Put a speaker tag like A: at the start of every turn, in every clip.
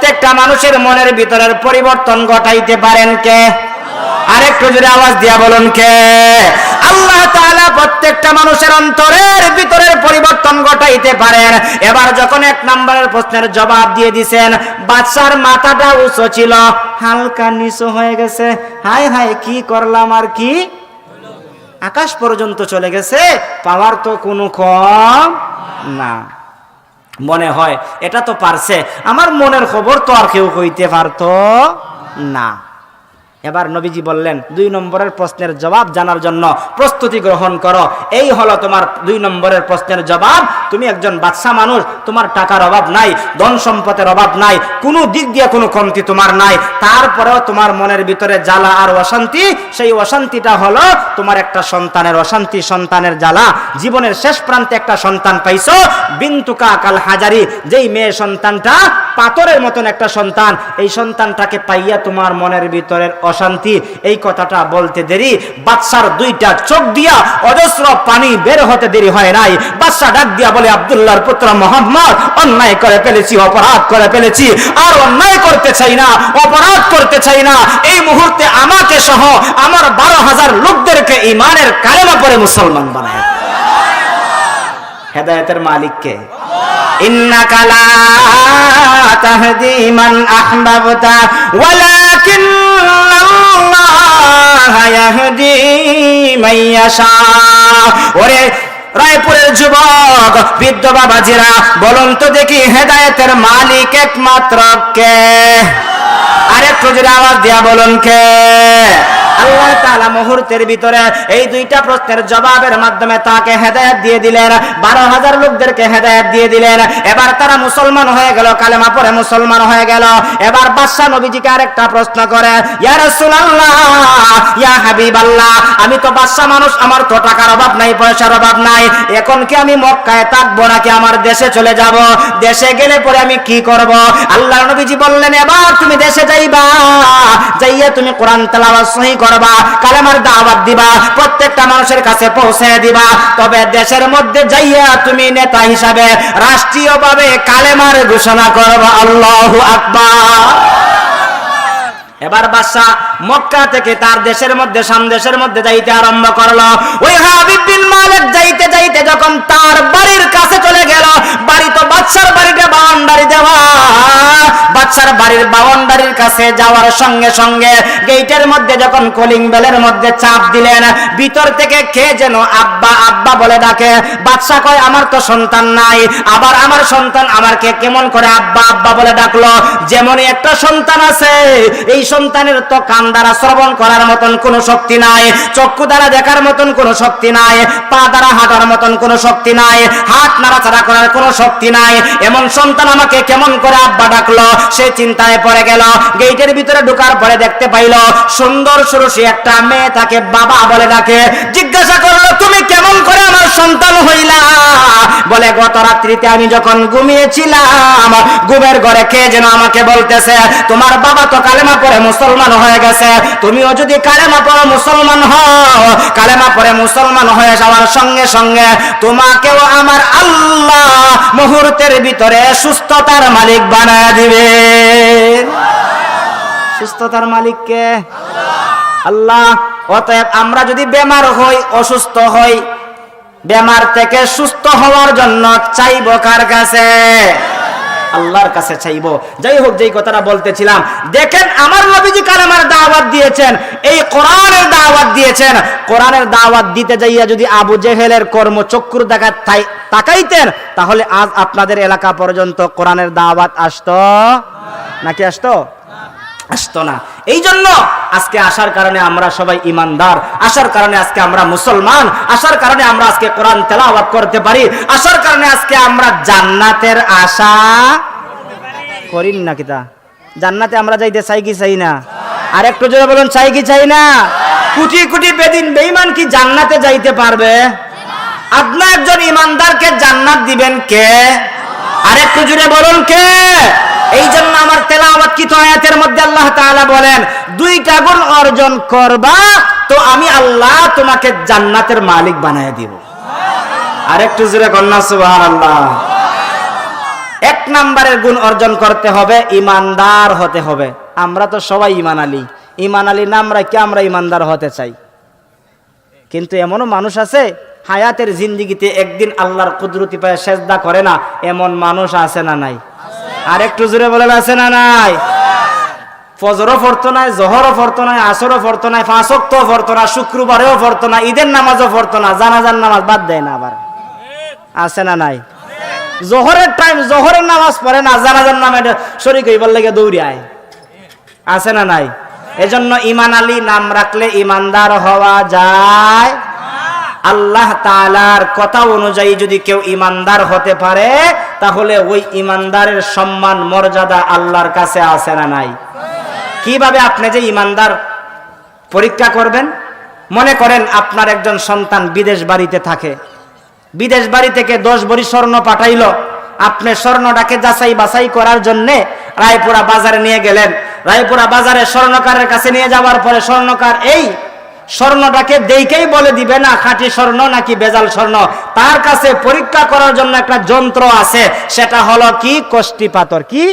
A: প্রত্যেকটা মানুষের মনের ভিতরের পরিবর্তন ঘটাইতে পারেন কে? আরেকটু জোরে আওয়াজ দিয়া বলুন কে? আল্লাহ তাআলা প্রত্যেকটা মানুষের অন্তরের ভিতরের পরিবর্তন ঘটাইতে পারেন। এবার যখন এক নম্বরের প্রশ্নের জবাব দিয়ে দিয়েছেন, বাদশার মাথাটা উঁচু ছিল, হালকা নিচু হয়ে গেছে। হায় হায়, কি করলাম আর কি, আকাশ পর্যন্ত চলে গেছে, পাওয়ার তো কোনো কম না। মনে হয় এটা তো পারছে, আমার মনের খবর তো আর কেউ কইতে পারতো না। এবার নবীজি বললেন, 2 নম্বরের প্রশ্নের জবাব জানার জন্য প্রস্তুতি গ্রহণ করো। এই হলো তোমার 2 নম্বরের প্রশ্নের জবাব। তুমি একজন বাদশা মানুষ, তোমার টাকার অভাব নাই, ধন সম্পদের অভাব নাই, কোনো দিক দিয়ে কোনো কমতি তোমার নাই। তারপরেও তোমার মনের ভিতরে জ্বালা আর অশান্তি। সেই অশান্তিটা হলো তোমার একটা সন্তানের অশান্তি, সন্তানের জ্বালা। জীবনের শেষ প্রান্তে একটা সন্তান পাইছো, বিনতুকা কাল হাজারি, যেই মেয়ে সন্তানটা পাথরের মতন একটা সন্তান, এই সন্তানটাকে পাইয়া তোমার মনের ভিতরের অশান্তি। এই কথাটা বলতে দেরি, বাদশার 2টা চোখ দিয়া অজস্র পানি বের হতে দেরি হয় নাই। বাদশা ডাক দিয়া বলে, আব্দুল্লাহর পুত্র মুহাম্মদ, অন্যায় করে ফেলেছি, অপরাধ করে ফেলেছি, আর অন্যায় করতে চাই না, অপরাধ করতে চাই না। এই মুহূর্তে আমাকে সহ আমার 12,000 লোকদেরকে ঈমানের কালেমা পড়ে মুসলমান বানায়। হেদায়েতের মালিক কে? ইন্নাকা লা তাহদি মান আহবাবতা ওয়ালাকিন্নাল্লাহা ইয়াহদি মান ইয়াশা। ওরে রায়পুরের যুবক, বৃদ্ধ বাবাজিরা, বলুন তো দেখি, হেদায়েতের মালিক একমাত্র কে? আরেকটু জোরে আওয়াজ দিয়া বলুন কে? আল্লাহ তাআলা মুহূর্তের ভিতরে এই 2টা প্রশ্নের জবাবের মাধ্যমে তাকে হেদায়েত দিয়ে দিলেন। 12,000 লোকদেরকে হেদায়েত দিয়ে দিলেন। এবার তারা মুসলমান হয়ে গেল, কালেমা পড়ে মুসলমান হয়ে গেল। এবার বাদশা নবীজিকে আরেকটা প্রশ্ন করে, ইয়া রাসূলুল্লাহ, ইয়া হাবিবাল্লাহ, আমি তো বাদশা মানুষ, আমার তো টাকার অভাব নাই, পয়সার অভাব নাই, এখন কি আমি মক্কায় থাকবো নাকি আমার দেশে চলে যাব? দেশে গেলে পরে আমি কি করব? আল্লাহর নবীজি বললেন, এবার তুমি দেশে যাইবা, যাইয়া তুমি কোরআন তেলাওয়াত সহিহ করবা, কালেমার দাওয়াত দিবা, প্রত্যেকটা মানুষের কাছে পৌঁছে দিবা। তবে দেশের মধ্যে যাইয়া তুমি নেতা হিসাবে রাষ্ট্রীয়ভাবে কালেমার ঘোষণা করবা। আল্লাহু আকবার। এবার বাদশা মক্কা থেকে তার দেশের মধ্যে, সামদেশের মধ্যে যাইতে আরম্ভ করলো। ওই হাবিব বিন মালিক যাইতে যাইতে যখন তার বাড়ির কাছে চলে গেল, বাড়ি তো বাদশার বাড়িটা বাউন্ডারি দেওয়া, বাদশার বাড়ির বাউন্ডারির কাছে যাওয়ার সঙ্গে সঙ্গে গেটের মধ্যে যখন কলিং বেলের মধ্যে চাপ দিলেন, ভিতর থেকে কে যেন আব্বা আব্বা বলে ডাকে। বাদশা কয়, আমার তো সন্তান নাই, আবার আমার সন্তান আমাকে কেমন করে আব্বা আব্বা বলে ডাকলো? যেমনই একটা সন্তান আছে, এই সন্তানের তো কান দ্বারা শ্রবণ করার মতন কোনো শক্তি নাই, চক্ষু দ্বারা দেখার মতন কোনো শক্তি নাই, পা দ্বারা হাঁটার মতন কোনো শক্তি নাই, হাত নাড়াচাড়া করার কোনো শক্তি নাই, এমন সন্তান আমাকে কেমন করে আব্বা ডাকলো? সে চিন্তায় পড়ে গেল। গেটের ভিতরে ঢোকার পরে দেখতে পাইল সুন্দর সুরসী একটা মেয়ে তাকে বাবা বলে ডাকে। জিজ্ঞাসা করলো, তুমি কেমন করে আমার সন্তান হইলা? বলে, গত রাত্রিতে আমি যখন ঘুমিয়েছিলাম, ঘুমের ঘরে কে যেন আমাকে বলতেছে, তোমার বাবা তো কালেমা পড়ে মুসলমান হয়ে গেছে, তুমিও যদি কালেমা পড়ে মুসলমান হও, কালেমা পড়ে মুসলমান হয়ে যাওয়ার সঙ্গে সঙ্গে তোমাকেও আমার আল্লাহ মুহূর্তের ভিতরে সুস্থতার মালিক বানায় দিবে। সুস্থতার মালিক কে? আল্লাহ। অতএব আমরা যদি বেমার হই, অসুস্থ হই, বেমার থেকে সুস্থ হওয়ার জন্য চাইব কার কাছে? আল্লাহর কাছে চাইবো। যাই হোক, যেই কথাটা বলতেছিলাম, দেখেন আমার নবীজি কালেমার দাওয়াত দিয়েছেন, এই কোরআনের দাওয়াত দিয়েছেন। কোরআনের দাওয়াত দিতে যাইয়া যদি আবু জেহেলের কর্মচক্ষুর দেখা তাকাইতেন, তাহলে আজ আপনাদের এলাকা পর্যন্ত কোরআনের দাওয়াত আসতো নাকি আসতো? আসতো না। এই জন্য আজকে আসার কারণে আমরা সবাই ইমানদার, আসার কারণে আজকে আমরা মুসলমান, আসার কারণে আমরা আজকে কোরআন তেলাওয়াত করতে পারি, আসার কারণে আজকে আমরা জান্নাতের আশা করি না। কিতা জান্নাতে আমরা যাইতে চাই কি চাই না? আর একটু জোরে বলুন, চাই কি চাই না? কোটি কোটি বেঈমান কি জান্নাতে যাইতে পারবে? আপনি একজন ইমানদারকে জান্নাত দিবেন কে? আর একটু জোরে বলুন কে? এই জন্য আমার তেলাওয়াতকৃত আয়াতের মধ্যে আল্লাহ তাআলা বলেন, 2টা গুণ অর্জন করবা তো আমি আল্লাহ তোমাকে জান্নাতের মালিক বানায় দিব। আরেকটু জোরে কন্যা সুবহানাল্লাহ। এক নম্বরের গুণ অর্জন করতে হবে, ইমানদার হতে হবে। আমরা তো সবাই ইমান আলী নাম রাখি আমরা ইমানদার হতে চাই, কিন্তু এমনও মানুষ আছে হায়াতের জিন্দিগিতে একদিন আল্লাহর কুদরতি পায়ে সেজদা করে না, এমন মানুষ আছে না নাই? আর একটু জোরে বলেন আছে না নাই? ফজরও পড়তো না, জোহরও পড়তো না, আসরও পড়তো না, পাঁচ ওয়াক্তও পড়তো না, শুক্রবারেও পড়তো না, ঈদের নামাজও পড়তো না, জানাজার নামাজ বাদ দেয় না। আবার আছে না নাই? জোহরের টাইম জোহরের নামাজ পড়ে না, জানাজার নামে শরীক হইবার লাগে দৌড়ি আয়। আছে না নাই? এজন্য ঈমান আলী নাম রাখলে ইমানদার হওয়া যায়। আল্লাহ তাআলার কথা অনুযায়ী যদি কেউ ইমানদার হতে পারে তাহলে ওই ইমানদারের সম্মান মর্যাদা আল্লাহর কাছে আছে না নাই? কিভাবে আপনি যে ইমানদার পরীক্ষা করবেন? মনে করেন আপনার একজন সন্তান বিদেশ বাড়িতে থাকে, বিদেশ বাড়ি থেকে 10 ভরি স্বর্ণ পাঠাইলো, আপনি স্বর্ণটাকে যাচাই বাছাই করার জন্য রায়পুরা বাজারে নিয়ে গেলেন। রায়পুরা বাজারে স্বর্ণকারের কাছে নিয়ে যাওয়ার পরে স্বর্ণকার এই স্বর্ণটাকে দেখেই বলে দিবে না খাঁটি স্বর্ণ নাকি বেজাল স্বর্ণ। তার কাছে পরীক্ষা করার জন্য একটা যন্ত্র আছে, সেটা হলো কি? কষ্টি পাথর। কি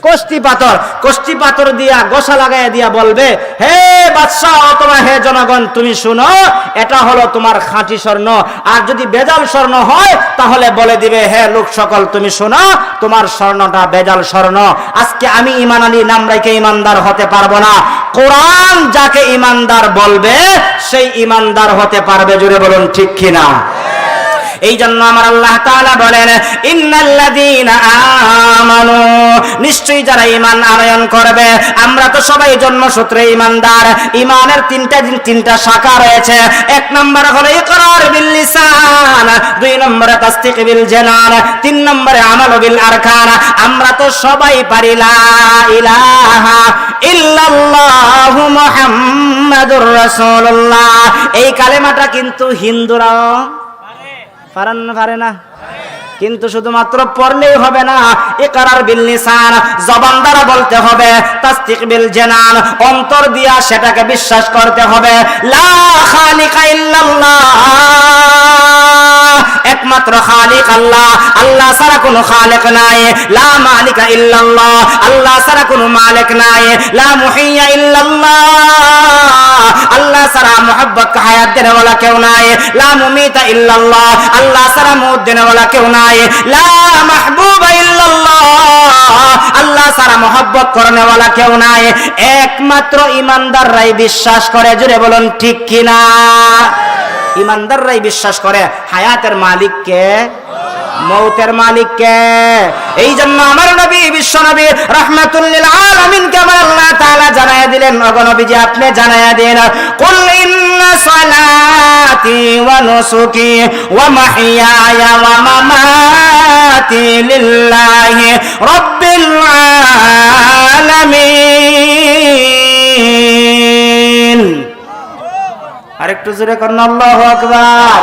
A: কষ্টি পাথর? কষ্টি পাথর দিয়া গোসা লাগাইয়া দিয়া বলবে, হে বাদশাহ অথবা হে জনগণ, তুমি শুনো, এটা হলো তোমার খাঁটি স্বর্ণ। আর যদি বেজাল স্বর্ণ হয় তাহলে বলে দিবে, হে লোক সকল তুমি শুনো, তোমার স্বর্ণটা বেজাল স্বর্ণ। আজকে আমি ঈমান আলী নাম রেখে ইমানদার হতে পারবো না। কোরআন যাকে ইমানদার বলবে সেই ইমানদার হতে পারবে। জোরে বলুন ঠিক কিনা? এই জন্য আমার আল্লাহ তাআলা বলেন, ইন্নাল্লাযীনা আমানু, নিশ্চয়ই যারা ঈমান আনয়ন করবে। আমরা তো সবাই জন্মসূত্রে ঈমানদার। ঈমানের তিনটা শাখা রয়েছে। এক নম্বর হলো ইকরার বিল লিসান, দুই নম্বরে তাসদীক বিল জানান, তিন নম্বরে আমাল বিল আরকান। আমরা তো সবাই পারি লা ইলাহা ইল্লাল্লাহু মুহাম্মাদুর রাসূলুল্লাহ। এই কালেমাটা কিন্তু হিন্দুরাও পারে না, কিন্তু শুধুমাত্র পড়লেই হবে না, ইকরার বিল লিসান, জবান দ্বারা বলতে হবে, তাসদীক বিল জানান, অন্তর দিয়া সেটাকে বিশ্বাস করতে হবে। লা খালিকা ইল্লাল্লাহ, একমাত্র খালিক আল্লাহ, আল্লাহ ছাড়া কোনো খালেক নাই। লা মালিকা ইল্লাল্লাহ, আল্লাহ ছাড়া কোনো মালিক নাই। লা মুহিয়্যা ইল্লাল্লাহ, আল্লাহ ছাড়া মুহাব্বত হায়াত দেনে ওয়ালা কেউ নাই। লা মুমিতা ইল্লাল্লাহ, আল্লাহ ছাড়া মউত দেনে ওয়ালা কেউ নাই। লা মাহবুবা ইল্লাল্লাহ, আল্লাহ ছাড়া মুহাব্বত করনে ওয়ালা কেউ নাই। একমাত্র ঈমানদাররাই বিশ্বাস করে। জোরে বলুন ঠিক কিনা? ঈমানদাররাই বিশ্বাস করে হায়াতের মালিক কে, মউতের মালিক কে। এই জন্য আমার নবী বিশ্ব নবী রাহমাতুল লিল আলামিন কে আমার আল্লাহ তাআলা জানায়া দিলেন, ওগো নবীজি আপনি জানায়া দেন, কুল ইন্না সালাতি ওয়া নুসুকি ওয়া মাহইয়ায়া ওয়া মামাতি লিল্লাহি রাব্বিল আলামিন। আরেকটু জোরে করুন আল্লাহু আকবার।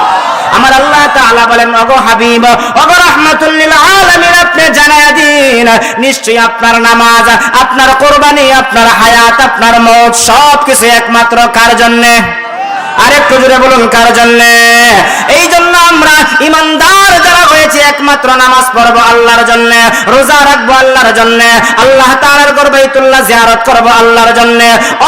A: আমার আল্লাহ তাআলা বলেন, ওগো হাবিব, ওগো রাহমাতুল লিল আলামিন, আপনি জানায়া দিন, নিশ্চয়ই আপনার নামাজ, আপনার কুরবানি, আপনার হায়াত, আপনার মওত সবকিছু একমাত্র কার জন্য? আরেকটু জোরে বলুন কার জন্য? এই জন্য আমরা ইমানদার যারা হয়েছে একমাত্র নামাজ পড়ব আল্লাহর জন্য, রোজা রাখবো আল্লাহর জন্য, আল্লাহ তাআলার ঘর বাইতুল্লাহ জিয়ারত করব আল্লাহর জন্য।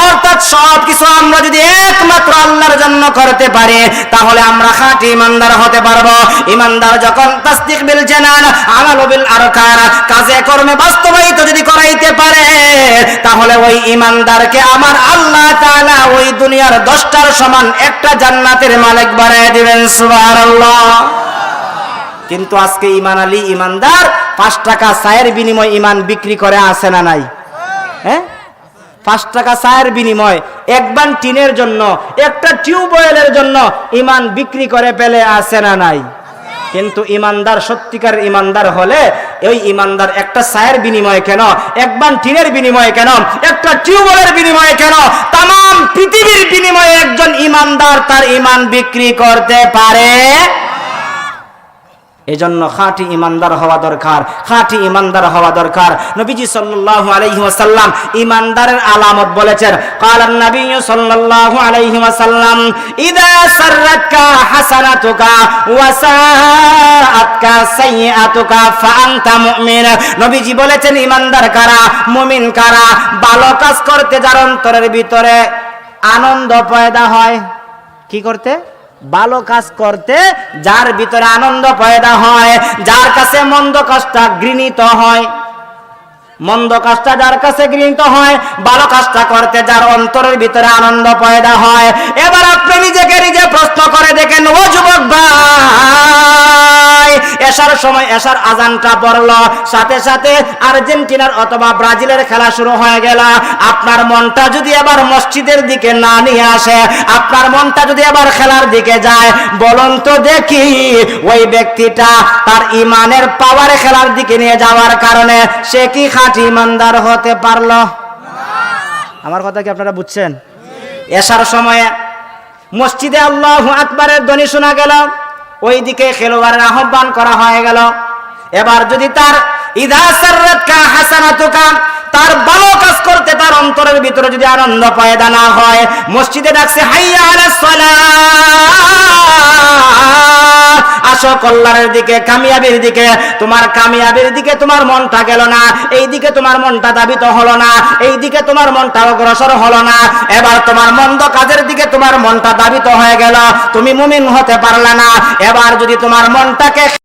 A: অর্থাৎ সব কিছু আমরা যদি একমাত্র আল্লাহর জন্য করতে পারি তাহলে আমরা খাঁটি ইমানদার হতে পারবো। ইমানদার যখন তাসদীক বিল জানান, আমাল বিল আরকান, কাজে কর্মে বাস্তবায়িত যদি করাইতে পারে তাহলে ওই ইমানদারকে আমার আল্লাহ তাআলা ওই দুনিয়ার 10টার সমান একটা জান্নাতের মালিক বানায় দিবেন। সুবহানাল্লাহ। কিন্তু আজকে ঈমান আলী ইমানদার 5 টাকা চায়ের বিনিময়ে ঈমান বিক্রি করে, আছে না নাই? হ্যাঁ, 5 টাকা চায়ের বিনিময়ে একবান টিনের জন্য, একটা টিউবওয়েলের জন্য ঈমান বিক্রি করে ফেলে, আছে না নাই? কিন্তু ইমানদার, সত্যিকার ইমানদার হলে ওই ইমানদার একটা চায়ের বিনিময়ে কেন, একবান টিনের বিনিময়ে কেন, একটা টিউবওয়েলের বিনিময়ে কেন, তাম পৃথিবীর বিনিময়ে একজন ইমানদার তার ঈমান বিক্রি করতে পারে। এজন্য খাঁটি ইমানদার হওয়া দরকার, খাঁটি ইমানদার হওয়া দরকার। নবীজি সাল্লাল্লাহু আলাইহি ওয়াসাল্লাম ইমানদারের আলামত বলেছেন। ক্বালান নবী সাল্লাল্লাহু আলাইহি ওয়াসাল্লাম ইযা সাররাতকা হাসানাতুকা ওয়া সাআতকা সাইয়্যাতুকা ফাআনতা মুমিন। নবীজি বলেছেন ইমানদার কারা, মুমিন কারা? ভালো কাজ করতে যার অন্তরের ভিতরে আনন্দ পয়দা হয়। কি করতে? ভালো কাজ করতে যার ভিতরে আনন্দ পয়দা হয়, যার কাছে মন্দ কাজটা ঘৃণিত হয়, মন্দ কাজটা যার কাছে ঘৃণিত হয়, ভালো কাজটা করতে যার অন্তরের ভিতরে আনন্দ পয়দা হয়। এবার আপনি নিজেকে নিজে প্রশ্ন করে দেখেন, ও যুবক ভাই, এশার সময় এশার আজানটা পড়লো, সাথে সাথে আর্জেন্টিনার অথবা ব্রাজিলের খেলা শুরু হয়ে গেল। আপনার মনটা যদি এবার মসজিদের দিকে না নিয়ে আসে, আপনার মনটা যদি এবার খেলার দিকে যায়, বলুন তো দেখি ওই ব্যক্তিটা তার ইমানের পাওয়ারে খেলার দিকে নিয়ে যাওয়ার কারণে সে কি খাঁটি ইমানদার হতে পারলো? আমার কথা কি আপনারা বুঝছেন? এশার সময়ে মসজিদে আল্লাহু আকবারের ধ্বনি শোনা গেল, ওইদিকে খেলোয়াড়ের আহ্বান করা হয়ে গেল। এবার যদি তার ইযা সাররাতকা হাসানাতুকা, তার ভালো কাজ করতে তার অন্তরের ভিতরে যদি আনন্দ পয়দা না হয়, মসজিদে ডাকছে হাইয়া আলাস সালাহ, আসো কল্যাণের দিকে, কামিয়াবির দিকে, তোমার কামিয়াবির দিকে তোমার মনটা গেল না, এই দিকে তোমার মনটা ধাবিত হলো না, এই দিকে তোমার মনটা অগ্রসর হলো না, এবার তোমার মন্দ কাজের দিকে তোমার মনটা ধাবিত হয়ে গেল, তুমি মুমিন হতে পারলা না। এবার যদি তোমার মনটাকে